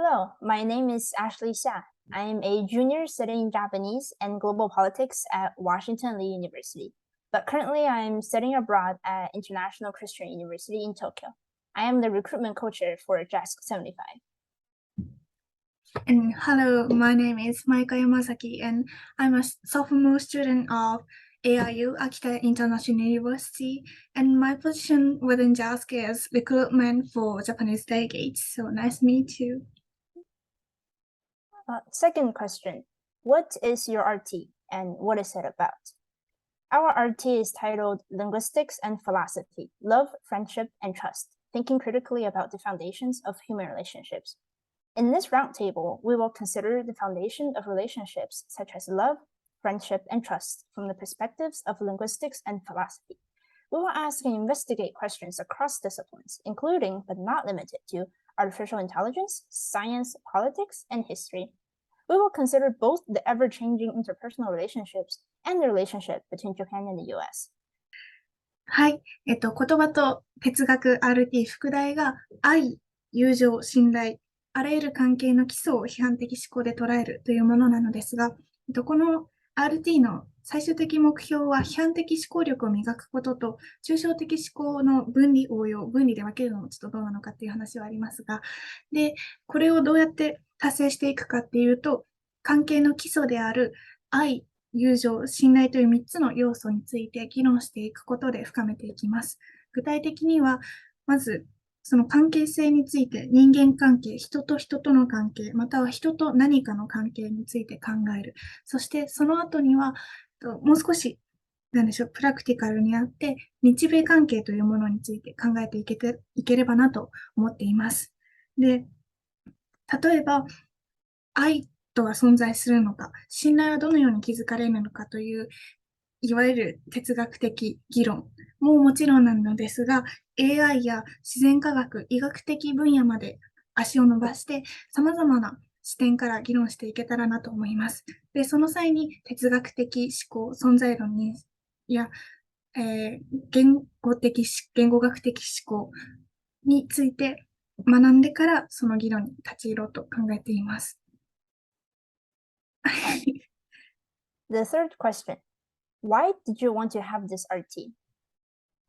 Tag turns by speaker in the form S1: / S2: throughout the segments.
S1: Hello, my name is Ashley Xia. I am a junior studying Japanese and global politics at Washington Lee University, but currently I am studying abroad at International Christian University in Tokyo. I am the recruitment co-chair for JASC 75.
S2: And hello, my name is Maika Yamazaki, and I'm a sophomore student of AIU Akita International University, and my position within JASC is recruitment for Japanese delegates. So nice to meet you.
S1: Second question, what is your RT and what is it about? Our RT is titled Linguistics and Philosophy, Love, Friendship, and Trust, Thinking Critically About the Foundations of Human Relationships. In this roundtable, we will consider the foundation of relationships such as love, friendship, and trust from the perspectives of linguistics and philosophy. We will ask and investigate questions across disciplines, including but not limited to artificial intelligence, science, politics, and history. We will consider both the ever-changing interpersonal relationships and the relationship between Japan and the US.
S2: はい、言葉と哲学 RT 副題が愛、友情、信頼、あらゆる関係の基礎を批判的思考で捉えるというものなのですが、この RT の最終的目標は批判的思考力を磨くことと抽象的思考の分離応用、分離で分けるのもちょっとどうなのかっていう話はありますが、で、これをどうやって達成していくかっていうと、関係の基礎である愛、友情、信頼という3つの要素について議論していくことで深めていきます。具体的には、まず、その関係性について人間関係、人と人との関係、または人と何かの関係について考える。そしてその後には、もう少し、プラクティカルにあって、日米関係というものについて考えていければなと思っています。で、例えば、愛とは存在するのか、信頼はどのように築かれるのかという、いわゆる哲学的議論ももちろんなのですが、AI や自然科学、医学的分野まで足を伸ばして、様々な視点から議論していけたらなと思います。で、その際に哲学的思考、存在論や、言語学的思考について学んでからその議論に立ち入ろうと考えています。
S1: The third question, why did you want to have this RT?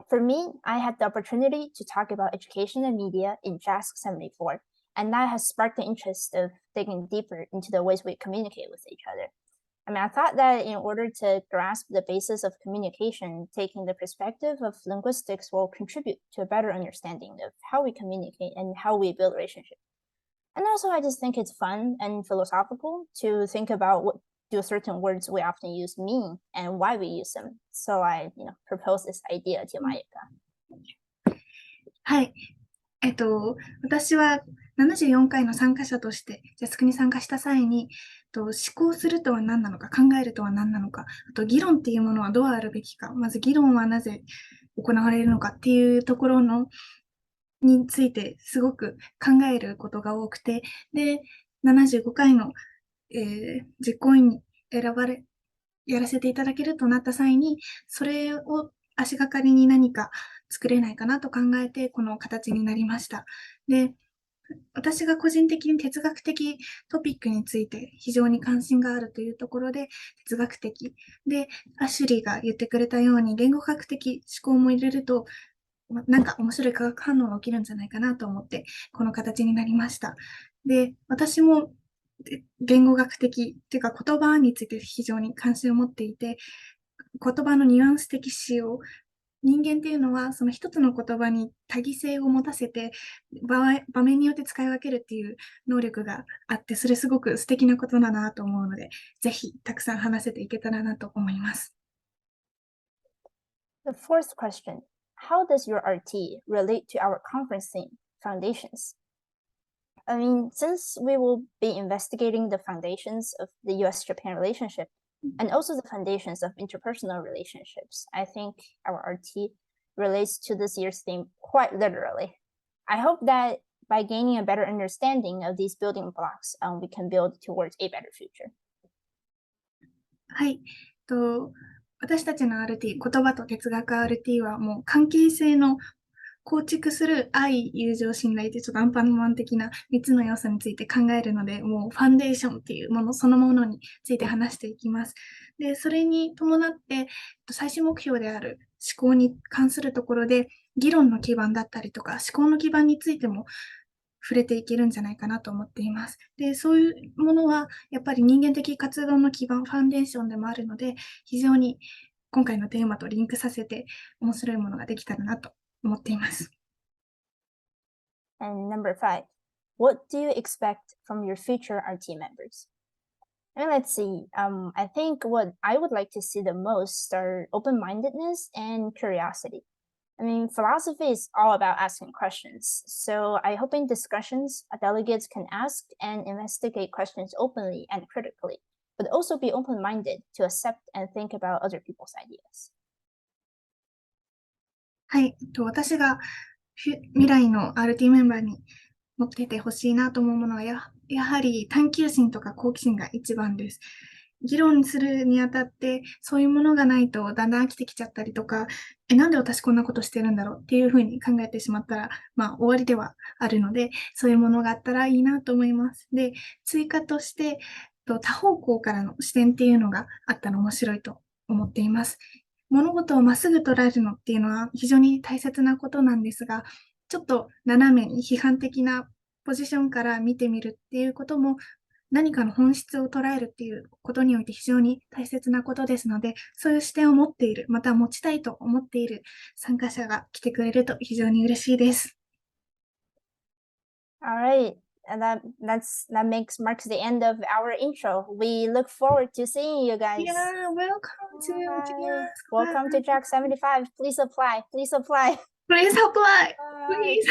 S1: For me, I had the opportunity to talk about education and media in JASC 74, and that has sparked the interest of digging deeper into the ways we communicate with each other. I thought that in order to grasp the basis of communication, taking the perspective of linguistics will contribute to a better understanding of how we communicate and how we build relationships. And also, I just think it's fun and philosophical to think about what do certain words we often use mean and why we use them. So I, proposed this idea to Mayuka.
S2: はい。私は74回の参加者として、JASCに参加した際に、思考するとは何なのか、考えるとは何なのか、あと議論っていうものはどうあるべきか、まず議論はなぜ行われるのかっていうところについてすごく考えることが多くて、で、75回の、実行委員にやらせていただけるとなった際に、それを足がかりに何か作れないかなと考えて、この形になりました。で、私が個人的に哲学的トピックについて非常に関心があるというところで、哲学的で、アシュリーが言ってくれたように言語学的思考も入れると、なんか面白い化学反応が起きるんじゃないかなと思って、この形になりました。で、私も言語学的というか言葉について非常に関心を持っていて、言葉のニュアンス的使用、人間っていうのはその一つの言葉に多義性を持たせて場面によって使い分けるっていう能力があって、それすごく素敵なことだなと思うので、ぜひたくさん話せていけたらなと思います。
S1: The fourth question, how does your RT relate to our conference theme, foundations? Since we will be investigating the foundations of the US-Japan relationship and also the foundations of interpersonal relationships, I think our RT relates to this year's theme quite literally. I hope that by gaining a better understanding of these building blocks, we can build towards a better future.
S2: はい。私たちの RT、言葉と哲学 RT はもう関係性の構築する愛、友情、信頼ってちょっとアンパンマン的な3つの要素について考えるので、もうファンデーションっていうものそのものについて話していきます。で、それに伴って、最終目標である思考に関するところで、議論の基盤だったりとか、思考の基盤についても触れていけるんじゃないかなと思っています。で、そういうものは、やっぱり人間的活動の基盤、ファンデーションでもあるので、非常に今回のテーマとリンクさせて面白いものができたらなと思っています。
S1: And number 5, what do you expect from your future RT members? And let's see, I think what I would like to see the most are open-mindedness and curiosity. I mean, philosophy is all about asking questions. So I hope in discussions, delegates can ask and investigate questions openly and critically, but also be open-minded to accept and think about other people's ideas.
S2: はい、私が未来の RT メンバーに持っててほしいなと思うものはやはり探求心とか好奇心が一番です。議論するにあたって、そういうものがないとだんだん飽きてきちゃったりとか、なんで私こんなことしてるんだろうっていうふうに考えてしまったら、終わりではあるので、そういうものがあったらいいなと思います。で、追加として、多方向からの視点っていうのがあったら面白いと思っています。物事をまっすぐ捉えるのっていうのは非常に大切なことなんですが、ちょっと斜めに批判的なポジションから見てみるっていうことも何かの本質を捉えるっていうことにおいて非常に大切なことですので、そういう視点を持っている、また持ちたいと思っている参加者が来てくれると非常に嬉しいです。
S1: All right. And that marks the end of our intro. We look forward to seeing you guys.
S2: Yeah, welcome to
S1: Welcome to Track 75. Please apply. Please apply.
S2: Please apply.
S1: Bye.
S2: Please.